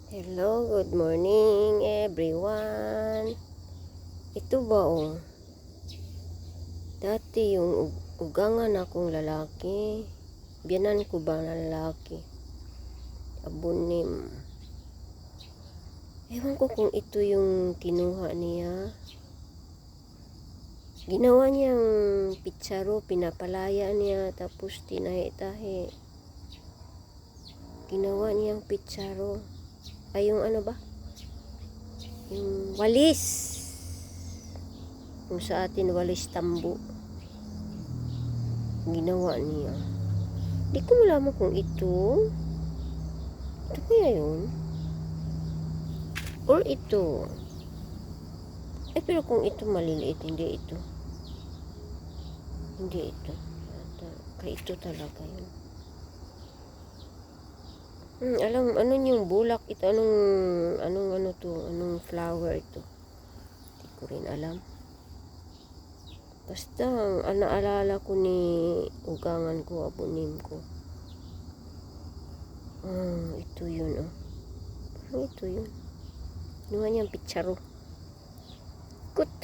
Hello, good morning everyone. Ito ba dati yung ugangan akong lalaki. Biyanan ko ba na lalaki? Abunim. Ewan ko kung ito yung kinuha niya. Ginawa niyang pitsaro, pinapalaya niya, tapos tinahi-tahi. Ginawa niyang pitsaro. Ay, yung ano ba? Yung walis. Kung sa atin walis tambo. Ginawa niya. Di ko malaman kung ito. Ito kaya yun? Or ito. Ay, pero kung ito maliliit, hindi ito. Hindi ito. Kaya ito talaga yun. Alam, ano yung bulak ito? Anong anong flower ito? Hindi ko rin alam. Basta, ang naalala ko ni ugangan ko, abunim ko. Ito yun, Parang ito yun. Ginawa niyang pitsaro. Good.